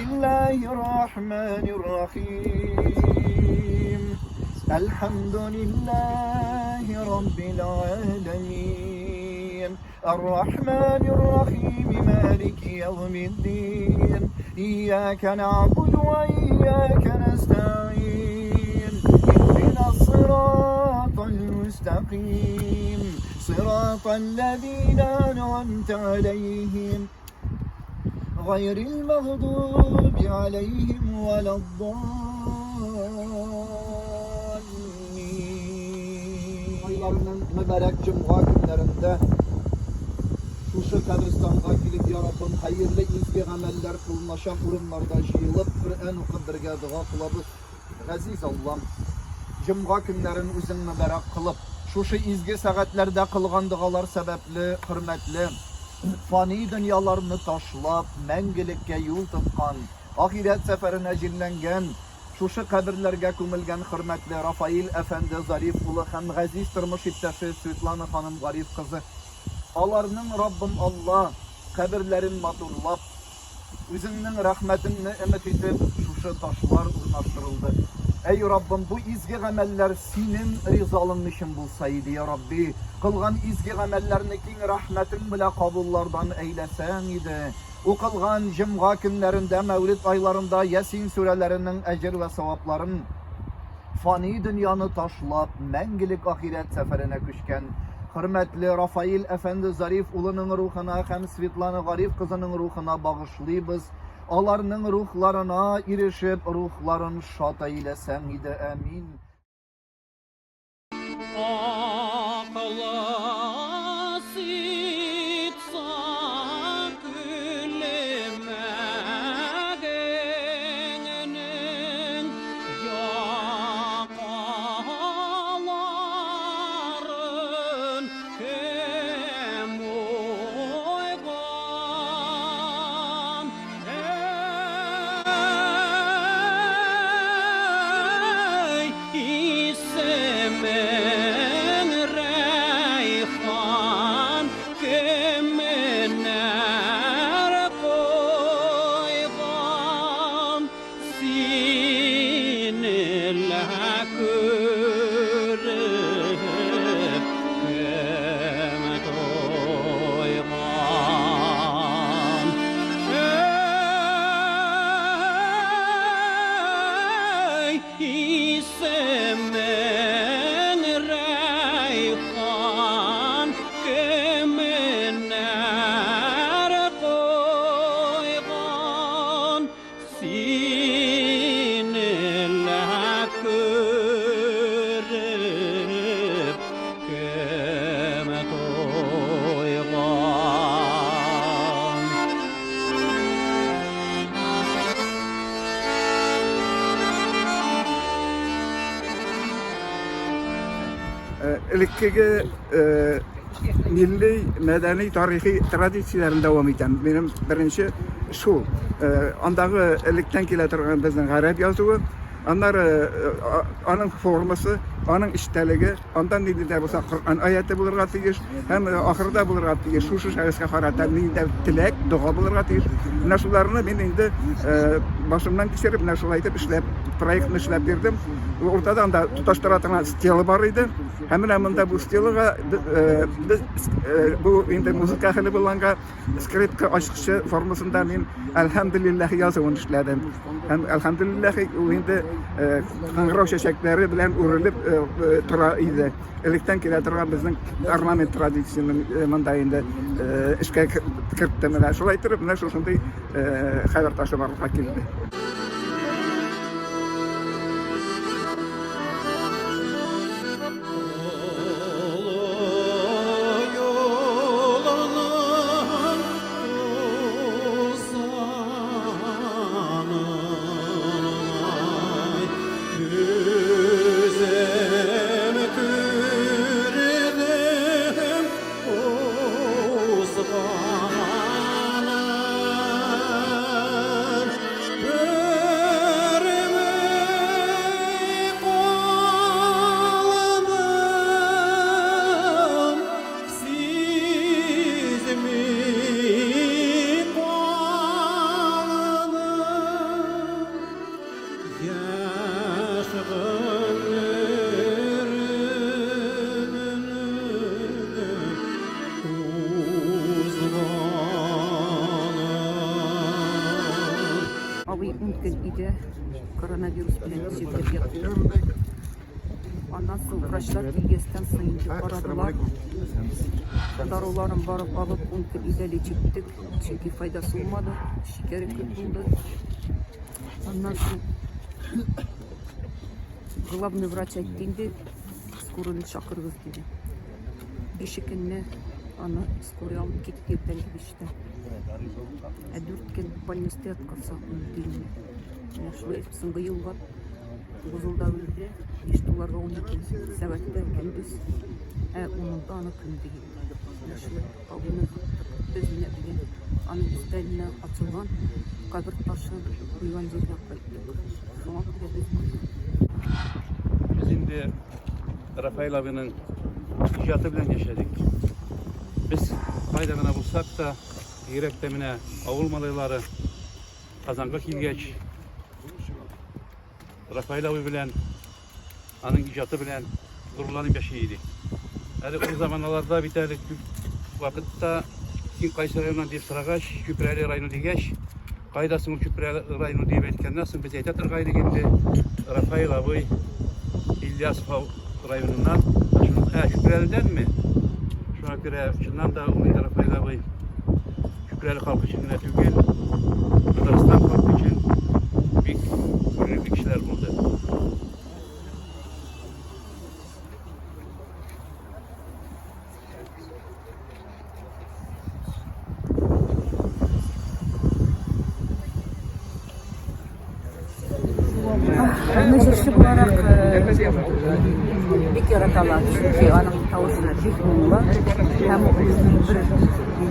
الله الرحمن الرحيم الحمد لله رب العالمين الرحمن الرحيم مالك يوم الدين إياك نعبد وإياك نستعين اهدنا الصراط المستقيم صراط الذين أنعمت عليهم غير المغضوب عليهم ولا الضالين. Aylarının mübarek cuma günlerinde şu kabristan'a gidip ya Rabbim hayırlı izgi ameller kılınlaşan urunlarda jıyılıp Kur'an okuyup birge dua kılabız. Aziz Allah'ım, cuma günlerin üzün mübarek kılıp şu izgi saatlerde kılgan dualar sebepli, hürmetli fani dünyalarını taşlap, mengilikке yol tutkan, ahiret seferine cillengen, şu kabirlerge kumilgen hürmetli Rafail Efendi Zarif ulu hem gaziz tırmış ittesi Sütlana Hanım Garif kızı. Alarının Rabbim Allah, kabirlerin maturlap, üzünün rahmetini ümit edip şu taşlar urnaştırıldı. Ey Rabbim, bu izgi ameller senin rızalığın için bulsaydı ya Rabbi. Kılgan izgi amellerinikin rahmetin bile kabullardan eylesen idi. O kılgan cuma günlerinde, mevlid aylarında Yasin surelerinin ecir ve sevapların fani dünyanı taşlap, mengilik ahiret seferine küçken hürmetli Rafail Efendi Zarif ulunun ruhuna hem Svetlana Garif kızının ruhuna bağışlıyız. Onların ruhlarına erişip ruhların şad eylesen idi. Amin. Ülkege milli, medeni, tarihi tradisiyaların devam eden benim birinci şu. Andağı elikten kiletirgen bizden garip yazığı. Onlar onun forması, onun işteliği, ondan neydi olsa Kur'an ayeti bulurga tiyir, hem ahirde bulurga tiyir, şu şahıska karata neydi tilek, dua bulurga tiyir. Naşularını ben indi başımdan geçirip naşulaytıp işlep, proyektini işlep verdim. Ortadan da tutaştıratılan stili var idi. Hemen bu stiliga bu indi müzik ahli bulanga skriptka aşkışı formasında ben elhamdülillah yazıvını işledim. Hem elhamdülillah indi Kangırov çeşekleri bilen uğrulup tura idi. Elikten kiletirgan bizning ornament tradisiyonun mındayında işe kirtdim. Şolay turib, mana shunday xabar tashlab keldi. Hey Рафаэловый 10 көн иде коронавирус белән чикләп ятты. Андан соң врачлар килгәстән соң инде карадылар. Даруларын барып алып 10 көн идәле чиктек, чөнки файдасы булмады, шикәре күп булды. Андан соң главный врач әйтте инде, скорыйны чакырыгыз диде. 5 көнне аны скорый алып китте иртәнге 5-тә. 4 көн больниста ятканса үлде. Шулай соңгы елга 9 елда үлде. 5 долларга 12 сәгатьтә көндез. Унында аны көндә. Шулай кабыны без менә дигән аның өстәленә ачылган кабер ташы куйган җиргә кайттык. Шуңа күрә Biz şimdi Rafael abinin icatı bilen yaşadık. Biz faydagana bulsak da yürekte mine avul malıları kazanga kilgeç Rafael abi bilen anın icatı bilen durulanın yaşıydı. Yani o zamanlarda bir tane vakitte Sin Kayseri rayonundan deyip Sıragaş, Küpreli rayonu diyegeç. Kaydasın Küpreli rayonu deyip etkenden sonra biz etatır gaydı geldi. Rafael abi İlyasov rayonundan, Küpreli'den mi? Şuna göre şundan da o Rafael abi Küpreli halkı için tügül, Kırgızistan halkı için büyük kişiler buldu. Müzikçi olarak bik yarattılar çünkü anın tavırları bik muğla hem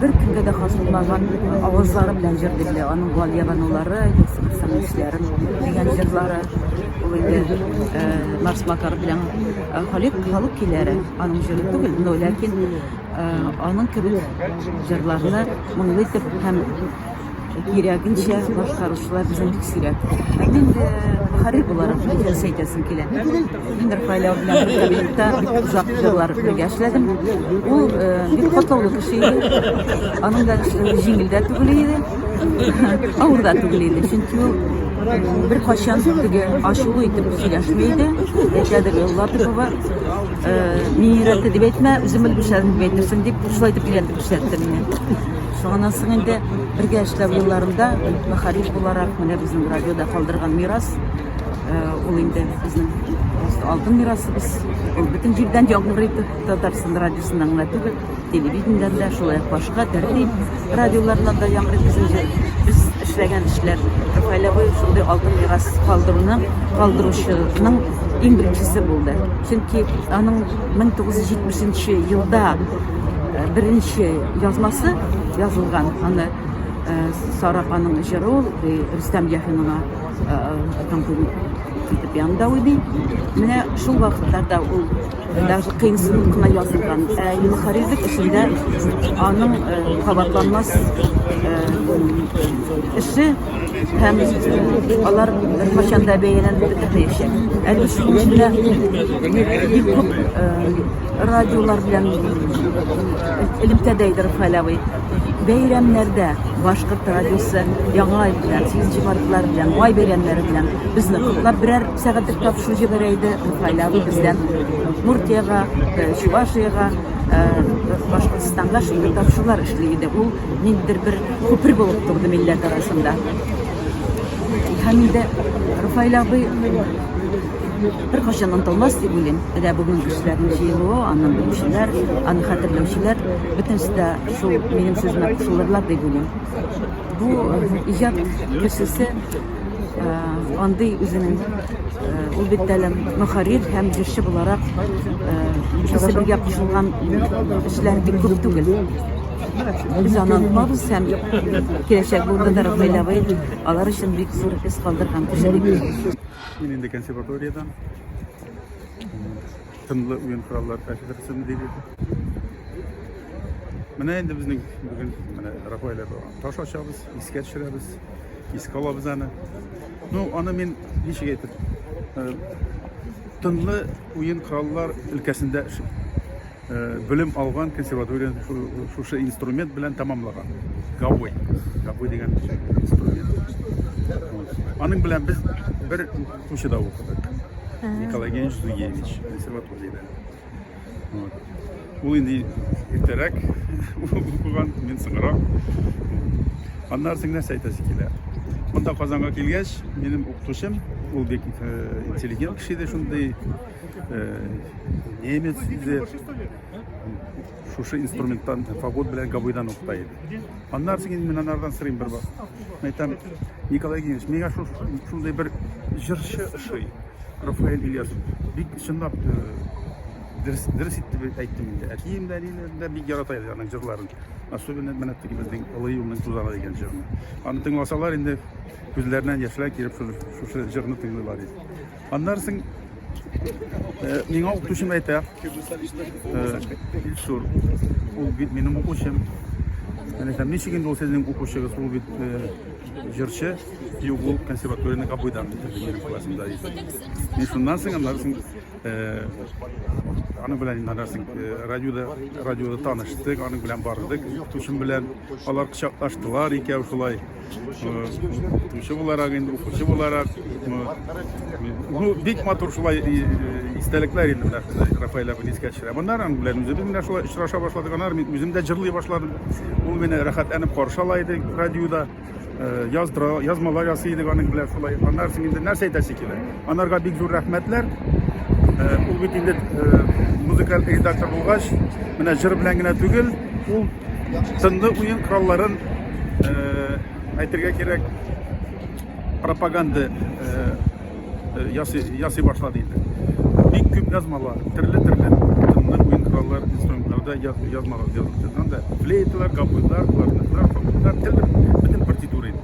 bir künde de hasıllagan avazları bilen jirdiler anın valyabanları yoksa işlerin degan jirlari Mars Makar bilen halk kileri anın jirdi tugul lakin anın kibir jirlarini muğlaytip hem Kiragınca başkarışlar bizim bik sirat. Ben harip olarak bir seytesim kile. Ben Rafael abiyle birlikte uzak yıllar birlikte yaşadım. O bir katlalı kişiydi. Onun da jingilde tügülüydü. Ağır da tügülüydü. Çünkü bir kaçan aşılı itip söyleşmeydi. Eşyadır yollardı baba. Mirat edip etme, üzümül bir şeyden beğenirsin deyip şulaydı bilendir bir şeyden. Şoğanan soň indi birge işlep yıllarında harip olarak bizim radyoda kaldırgan miras ol indi bizim altın mirasыбыз. Ol bütün jirden joguruydu Tatarstan radyosundan gana tugul, televidendan da şolay başka tertip radyolardan da yangırıp biz işlegen işler. Rafael abi şunday altın miras kaldıruşunun en birincisi buldu. Çünkü anın 1970 yılda birinci yazması yazılgan. Аны Sarapa'nın jiri ol, Rüstem Yaxin'ına kitip yanında uydu. Mine şu vakitlerde ol kıyısılıkına yazılgan. Muharrizlik işinde anın kavatlanmaz işi hem alar başında beğenen bir değişik. Elbette içinde bir çok radyolar bilen elimtedeydi Rafael abi. Beyramlarda Başkurt radyosu Yağı Ay bilen, 8. martlar bilen, Vay berenleri bilen bizni kutlar birer saatlik tapşırı jibereydi Rafael abi bizden. Murtiyaga, Şuvaşiyaga, Başkurtistan'a şunday tapşırılar işleydi. O nedir bir köprü bulup durdu millet arasında. Hem de Rafael abi bir kaçan unutulmaz diye bilin. Bugün kişilerin jiyılığı, anlam bilmişler, anı hatırlamışlar. Bütünsi de şu benim sözüme kuşulurlar diye bilin. Bu icad kişisi andı özünün ol bittelim muharrir hem jirşi olarak ikisi birge kuşulgan işler bir köp tugul. Biz anlatmabız hem gelecek burada da Rafael abi alar için bir zor iz kaldırgan kişilik. Ben indi konservatoriyadan tınlı oyun kurallar kafedrasını deyildi. Mine endi bizning bugün Rafael abi taş açabız, isket düşüremiz, isk alabız ana. Ana men nechig aytib tınlı oyun kurallar ülkesinde bilim algan konservatoriyanı şu instrument bilen tamamlagan. Gavoy degan instrument. Onun bilen biz bir kuşu da okuduk. Nikolay Genç Zuyevich, konservatoriyada. Bu indi erterek okugan men sыңыраак. Andan soň näse aýtasy kiler. Bunda Kazanga kelgäç, benim okutuşum, ol bek intelligent kişi de şunday nemes de şu instrumenttan fagot bilen gaboydan okutaydı. Andan soň men anardan sırayım bir bak. Aytam Nikolay Genç, mega şunday bir jırşı şey. Rafael İlyasov. Big şundap ders etti aytdım indi. Akiyim dalilinde bir yarataydı yani jırların. Особенно мен аттыгы безнең олы юлның тузаны дигән җырны. Аны тыңласалар инде күзләреннән яшьләр килеп шушы җырны тыңлыйлар иде. Аннан соң миңа укытучым әйтә, Илсур, ул бит минем укучым. Менә һәм ничек инде ул сезнең укучыгыз, ул бит җырчы, юк ул консерваторияны кабуйдан минем классымда иде. Мен шуннан соң аннан соң Anı bilen inanırsın, radyoda tanıştık, anı bilen bardık, tuşum bilen alar kışaklaştılar, ikev şulay. Tuşum olarak, ufuşum olarak, big motor şulay istelikler indi Rafael abin iskeçlere. Bunlarla bilen üzümden şulay işraşa başladık, üzümde cırlıya başladım. O beni rahatlanıp karşılaydı radyoda. Yazmalar yazıydı, anı bilen şulay. Anlarsın indi, nerse eytesi kiler. Anarga big zor rahmetler. Ул бит инде музыкаль редактор булгач, менә җыр белән генә түгел, ул тынды уен коралларын әйтергә кирәк пропаганда ясый башлады инде. Бик күп язмалар, төрле тынды уен кораллар инструментларда язмалар язылды да, флейталар, габуйлар, кларнетлар, төрле бөтен партитура иде.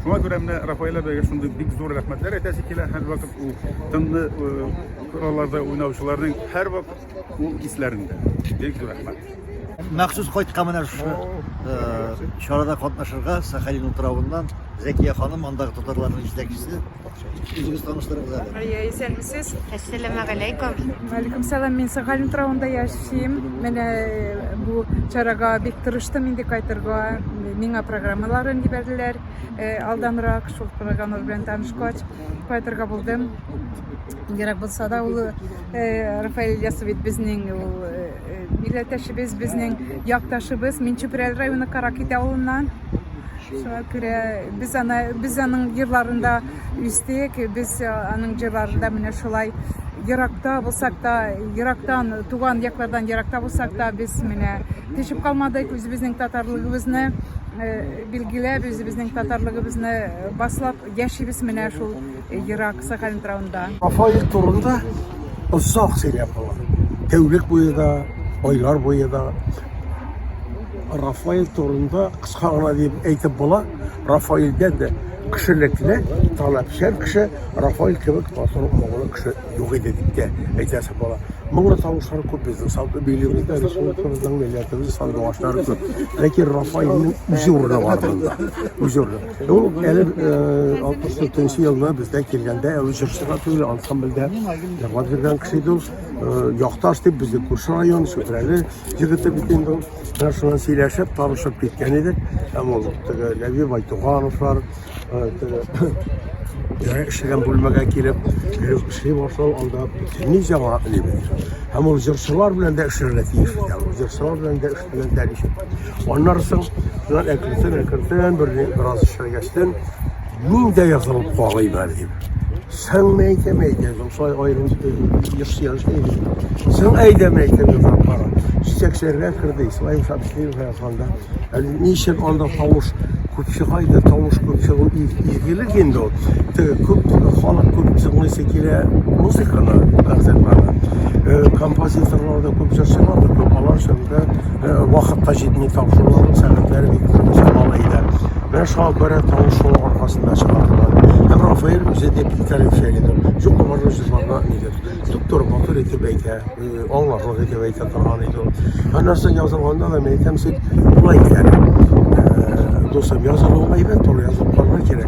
Шуңа күрә менә Рафаэл абыйга шундый бик зур рәхмәтләр әйтәсе килә, һәр вакыт ул тынды коралларда уйнаучыларның һәр вакыт ул исләрендә. Бик зур рәхмәт. Махсус кайткан менә шу чарада катнашырга Сахалин утравыннан Зәкия ханым, андагы татарларның җитәкчесе. Үзегез таныштырыгыз әле. Исәнмесез? Ассаламу алейкум. Алейкум салам. Мен Сахалин утравында яшим. Менә бу чарага бик тырыштым инде кайтырга. Миңа программаларын җибәрделәр. Алданрак шул программалар белән танышкач кайтырга булдым. Керек булса да ул Рафаэл Ильясов безнең милләттәшебез, безнең якташыбыз. Мин Чүпрәл районы Каракит авылыннан. Шуңа күрә без аның җырларында үстек, без аның җырларында менә шулай еракта булсак та, ерактан туган яклардан еракта булсак та без менә төшеп калмадык, үзебезнең татарлыгыбызны билгеләп, үзебезнең татарлыгыбызны баслап яшибез менә шул ерак Сахалин утравында. Рафаэл турында озак сөйләп була. Тәүлек буе да, айлар буе да Рафаэл турында кыска гына дип әйтеп була. Рафаэлдән дә кешелекне таләпчән кеше Рафаэл кебек басылып булган кеше юк иде дип тә әйтәсе була. Моңа тавышлар күп безнең салты билегендә республикабызның милләтебез сандугачлары күп. Ләкин Рафаэлның үзе урыны бар монда. Үзе урыны. Ул әле 64 елда бездә килгәндә ул җырчыга түгел ансамбльдә җырлап йөргән кеше иде. Якташ дип безне күрше район Шөһрәле җегете бит инде. Менә шуны сөйләшеп, танышып киткән идек. Һәм ул Ләви Байтугановлар эшләгән бүлмәгә килеп, эшли башлау алда ни җавап бирде. Һәм ул җырчылар белән дә эшләргә тиеш. Җырчылар белән дә эшләргә тиеш. Аннан соң әкрен бераз эшләгәчтән мин дә язылып калыйм әле. Sen meytemeyde, soy ayrım yaşayalıştaydı. Sen eydemeyde bir para. Çiçeklerine kırdı. İsmail Şabisli'nin hayatında. Yani niçin onda tavuş kupçukaydı, tavuş kupçuğun ilgili o. Halk kupçuğun sekile müzikana benzetmeli. Kompozitörlerde kupçuğlar da kupalar şimdi vakitte ciddi tavşurların sanatları bir çalmalıydı. Ben şu an göre tavuşun arkasında çıkardılar. Hem Rafael bize de bir tane şeylidir. Çok umarlı cüzmanlar nedir? Doktor Batur eti beyte, Allah'lık eti beyte tarhanıydı. Anlarsa yazılığında da meytemsil bulaydı yani. Dostum yazılığında evet doğru yazılıklarına gerek.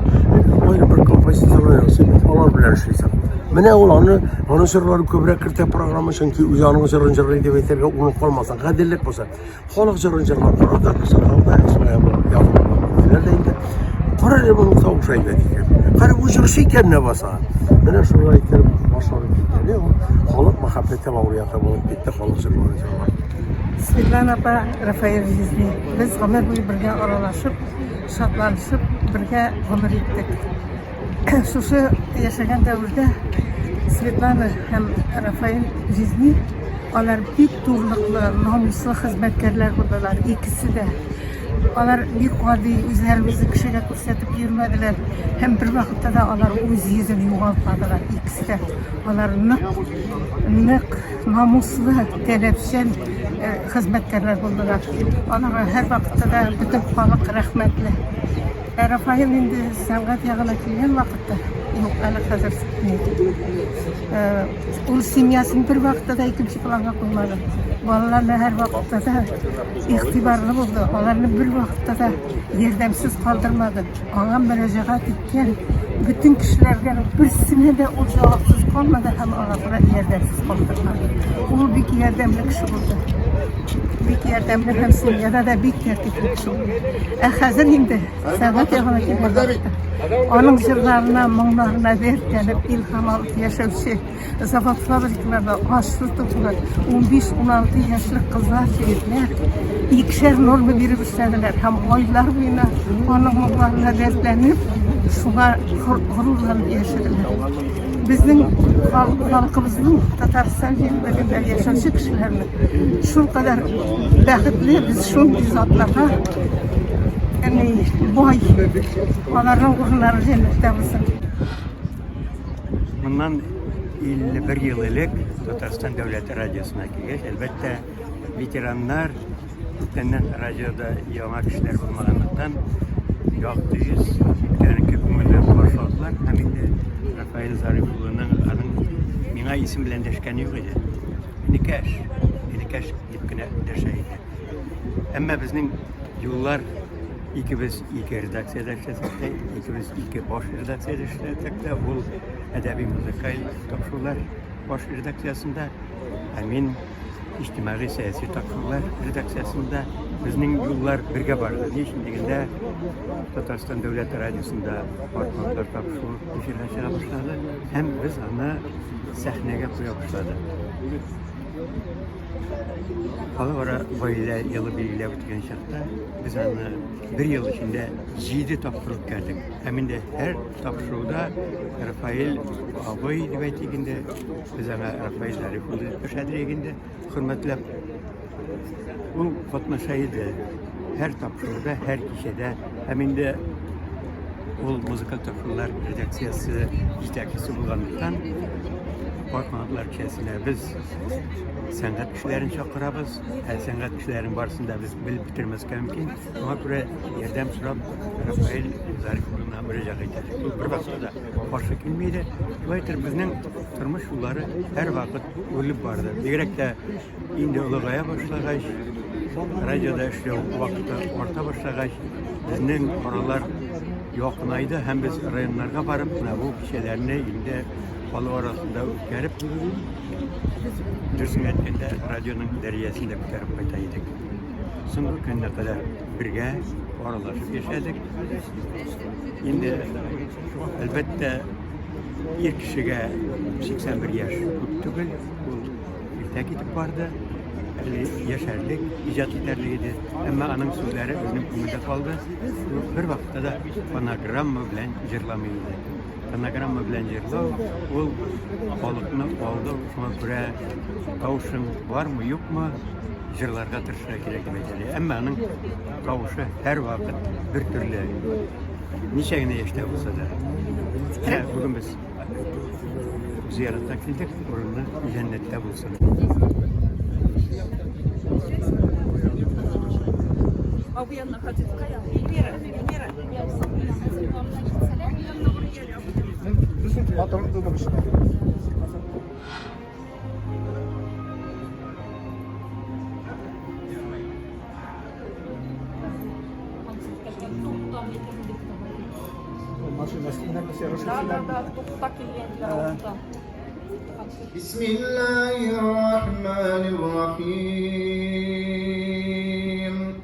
Öyle bir kompozitörler yazıp onlar bilen şeyse. Mene olanı, onun sırları köbrek kırtı programı çünkü uyanın sırrıncırlığı eti beyterge unut olmasın. Kadirlik olsa. Halk sırrıncırlar kurada kısa kaldı. İsmail yazılığında. Neredeydi? Kara ne bunun tavuk şey dedik. Kara bu jırşı kendine basa. Bana şuraya iterip başarıp gitti. O halık muhabbete bağırıyor tabi. Bitti halık zırhları. Svetlana apa Rafael Jizli. Biz ömür boyu birge aralaşıp, şatlanışıp birge ömür ettik. Şuşu yaşayan devirde Svetlana hem Rafael Jizli onlar bir turluklu, namuslu hizmetkarlar oldular. İkisi de. Onlar bir adi üzerimizi kişiye gösterip yürümediler. Hem bir vakitte de onlar öz yüzünü yoğaltmadılar. İkisi de. Onlar nık, namuslu, telepşen hizmetkarlar oldular. Onlara her vakitte de bütün halk rahmetli. Rafael indi sanat yağına kelgan vakitte yok, hali hazır sıkmaydı. O simyasını bir vakitte de ikinci plana koymadı. Balalarla her vakitte de ihtibarlı oldu. Onlarını bir vakitte de yardımsız kaldırmadı. Ona müracaat etken bütün kişilerden birisine de o cevapsız kalmadı, hem onlara yardımsız kaldırmadı. O bir yardımlı kişi oldu. Bir yardımlı hem simyada da bir tertipli kişi oldu. Hazır indi sanat yağına kelgan vakitte. Onun jırlarına, mağlarına dertlenip ilham alıp yaşavşı. Zavod fabrikalarda aş tutuklar, 15-16 yaşlı kızlar çektiler. İkişer normu verip istediler. Hem aylar boyuna onun mağlarına dertlenip şuna gururlanıp yaşadılar. Bizning halkımızın Tatariston yerlerinde yaşavşı kişilerini şu kadar baxtli biz şunday zatlarga boy, onların ruhları cennette olsun. Bundan 51 yıl ilk Tatariston Devlet Radyosu'na geldik. Elbette veteranlar benden radyoda yaman kişiler bulmalarından yoktuyuz. Yani köpümüzde başladılar. Hem de Rafael Zarifoğlu'nun bana isim bilen deşkeni yok idi. Nikeş dipkine deşeydi. Ama bizim yıllar İkimiz iki redaksiyada işlesek de, ikimiz iki boş redaksiyada işlesek de, bu edebi müzikal topşular boş redaksiyasında, emin içtimai siyasi topşular redaksiyasında bizim yıllar birge vardı. Niçinlikinde Tatariston Devlet Radyosu'nda ortalıklar topşu işlerine başladı. Hem biz onu sahneye koya başladı. Halıvara böyle yılı biriyle bitken şartta biz onu bir yıl içinde 7 topşuruk geldik. Hemen de her topşuruda Rafael ağabey diyetikinde biz ona Rafael Zarifoğlu peşediriyinde hürmetle bu katlaşaydı. Her topşuruda, her kişide hemen de o müzikal topşurular redaksiyası iştakisi bulganlıktan bakmadılar kesine biz sanat kişilerini çakırabız. Sanat kişilerin barısında biz bilip bitirmezken mümkün. Ona göre yerden sorup Rafael Zarifoğlu'na müracaat ettik. Bir vakıda başka kilmeydi. Dolayısıyla bizim tırmış yolları her vakit ölüp vardı. Gerek de indi ılığaya başlagaç, radyoda işliyor vakitte orta başlagaç, bizim oralar yokunaydı. Hem biz rayonlarga barıp bu kişilerini indi balı arasında gelip Dürsün etkende radyonun deryesinde bitirip kaytaydık. Sonuç gününe kadar birge oralaşıp yaşadık. Şimdi elbette ilk kişiye 81 yaş tuttuk. Bu ilk gidip vardı. Yaşarlık, icat ederliydi. Ama anın sözleri özünün kumunda kaldı. Bir vakitte de fonogramma bilen jırlamaydı. Fonogramma bilen jırlav, o balıkını aldı. Şuna göre kavuşun var mı yok mu jırlarga tırşıra gerekmeydi. Ama anın kavuşu her vakit bir türlü nişeğine yaşta olsa da. Bugün biz ziyaretten gittik, orada cennette bulsun. Abi yanına Hatice ya. Elmira. Hatırlık duymamışım. Bismillahirrahmanirrahim.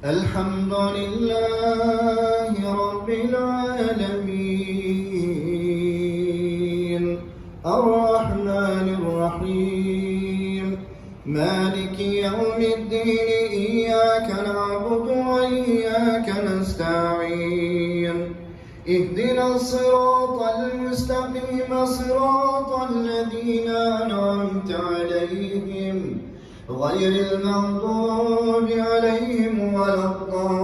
الحمد لله رب العالمين الرحمن الرحيم مالك يوم الدين إياك نعبد وإياك نستعين اهدنا الصراط المستقيم صراط الذين أنعمت عليهم غير المغضوب عليهم ولا الضالين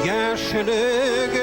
Yaşlı